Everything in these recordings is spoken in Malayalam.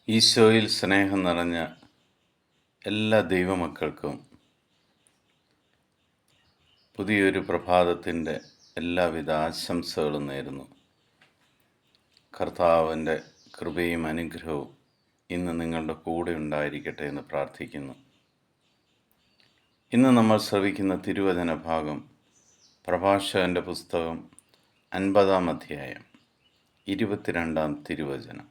ഈശോയിൽ സ്നേഹം നിറഞ്ഞ എല്ലാ ദൈവമക്കൾക്കും പുതിയൊരു പ്രഭാതത്തിൻ്റെ എല്ലാവിധ ആശംസകളും നേരുന്നു. കർത്താവിൻ്റെ കൃപയും അനുഗ്രഹവും ഇന്ന് നിങ്ങളുടെ കൂടെ ഉണ്ടായിരിക്കട്ടെ എന്ന് പ്രാർത്ഥിക്കുന്നു. ഇന്ന് നമ്മൾ ശ്രവിക്കുന്ന തിരുവചന ഭാഗം പ്രഭാഷകൻ്റെ പുസ്തകം 50-ാം അധ്യായം 22-ാം തിരുവചനം.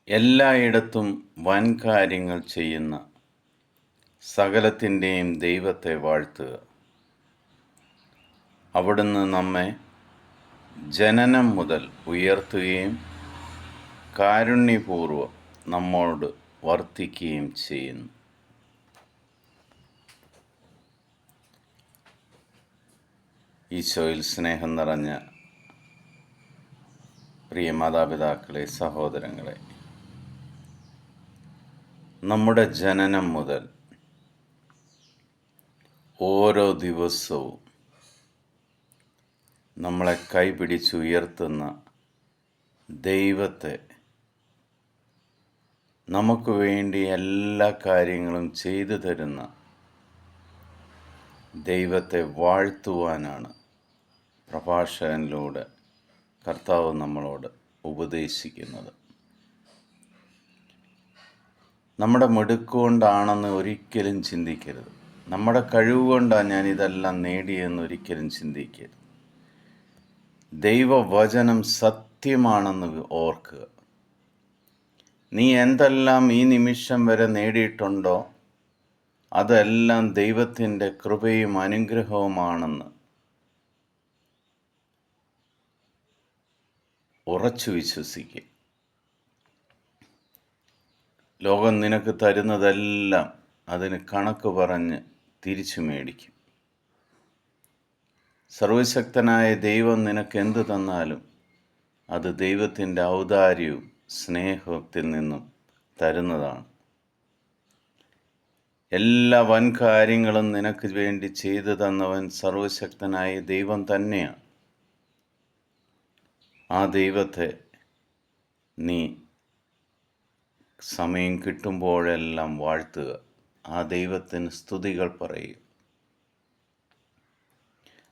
എല്ലായിടത്തും വൻ കാര്യങ്ങൾ ചെയ്യുന്ന സകലത്തിൻ്റെയും ദൈവത്തെ വാഴ്ത്തുക. അവിടുന്ന് നമ്മെ ജനനം മുതൽ ഉയർത്തുകയും കാരുണ്യപൂർവ്വം നമ്മോട് വർത്തിക്കുകയും ചെയ്യുന്നു. ഈശോയിൽ സ്നേഹം നിറഞ്ഞ പ്രിയ മാതാപിതാക്കളെ, സഹോദരങ്ങളെ, നമ്മുടെ ജനനം മുതൽ ഓരോ ദിവസവും നമ്മളെ കൈപിടിച്ചുയർത്തുന്ന ദൈവത്തെ, നമുക്ക് വേണ്ടി എല്ലാ കാര്യങ്ങളും ചെയ്തു തരുന്ന ദൈവത്തെ വാഴ്ത്തുവാനാണ് പ്രഭാഷകനിലൂടെ കർത്താവ് നമ്മളോട് ഉപദേശിക്കുന്നത്. നമ്മുടെ മിടുക്കുകൊണ്ടാണെന്ന് ഒരിക്കലും ചിന്തിക്കരുത്. നമ്മുടെ കഴിവുകൊണ്ടാണ് ഞാനിതെല്ലാം നേടിയെന്ന് ഒരിക്കലും ചിന്തിക്കരുത്. ദൈവവചനം സത്യമാണെന്ന് ഓർക്കുക. നീ എന്തെല്ലാം ഈ നിമിഷം വരെ നേടിയിട്ടുണ്ടോ, അതെല്ലാം ദൈവത്തിൻ്റെ കൃപയും അനുഗ്രഹവുമാണെന്ന് ഉറച്ചു വിശ്വസിക്കുക. ലോകം നിനക്ക് തരുന്നതെല്ലാം അതിന് കണക്ക് പറഞ്ഞ് തിരിച്ചു മേടിക്കും. സർവശക്തനായ ദൈവം നിനക്ക് എന്ത് തന്നാലും അത് ദൈവത്തിൻ്റെ ഔദാര്യവും സ്നേഹത്തിൽ നിന്നും തരുന്നതാണ്. എല്ലാ വൻ കാര്യങ്ങളും നിനക്ക് വേണ്ടി ചെയ്തു തന്നവൻ സർവശക്തനായ ദൈവം തന്നെയാണ്. ആ ദൈവത്തെ നീ സമയം കിട്ടുമ്പോഴെല്ലാം വാഴ്ത്തുക. ആ ദൈവത്തിന് സ്തുതികൾ പറയുക.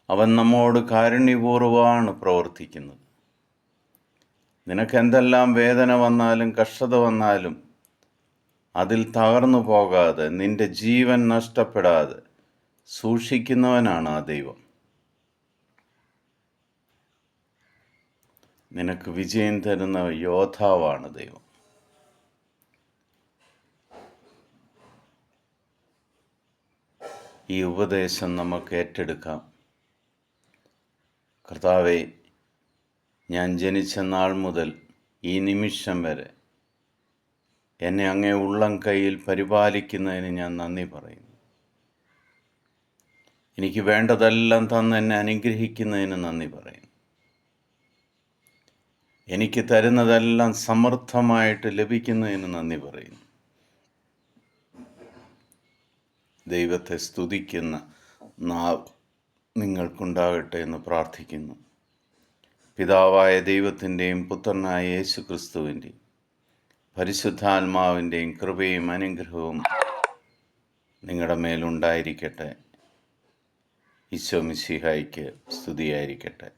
അവൻ നമ്മോട് കാരുണ്യപൂർവ്വമാണ് പ്രവർത്തിക്കുന്നത്. നിനക്കെന്തെല്ലാം വേദന വന്നാലും കഷ്ടത വന്നാലും അതിൽ തകർന്നു പോകാതെ, നിന്റെ ജീവൻ നഷ്ടപ്പെടാതെ സൂക്ഷിക്കുന്നവനാണ് ആ ദൈവം. നിനക്ക് വിജയം തരുന്ന യോദ്ധാവാണ് ദൈവം. ഈ ഉപദേശം നമുക്ക് ഏറ്റെടുക്കാം. കർത്താവേ, ഞാൻ ജനിച്ച നാൾ മുതൽ ഈ നിമിഷം വരെ എന്നെ അങ്ങേ ഉള്ളം കൈയിൽ പരിപാലിക്കുന്നതിന് ഞാൻ നന്ദി പറയുന്നു. എനിക്ക് വേണ്ടതെല്ലാം തന്ന് എന്നെ അനുഗ്രഹിക്കുന്നതിന് നന്ദി പറയുന്നു. എനിക്ക് തരുന്നതെല്ലാം സമൃദ്ധമായിട്ട് ലഭിക്കുന്നതിന് നന്ദി പറയുന്നു. ദൈവത്തെ സ്തുതിക്കുന്ന നാവ് നിങ്ങൾക്കുണ്ടാകട്ടെ എന്ന് പ്രാർത്ഥിക്കുന്നു. പിതാവായ ദൈവത്തിൻ്റെയും പുത്രനായ യേശു ക്രിസ്തുവിൻ്റെയും പരിശുദ്ധാത്മാവിൻ്റെയും കൃപയും അനുഗ്രഹവും നിങ്ങളുടെ മേലുണ്ടായിരിക്കട്ടെ. ഈശോ മിശിഹായ്ക്ക് സ്തുതിയായിരിക്കട്ടെ.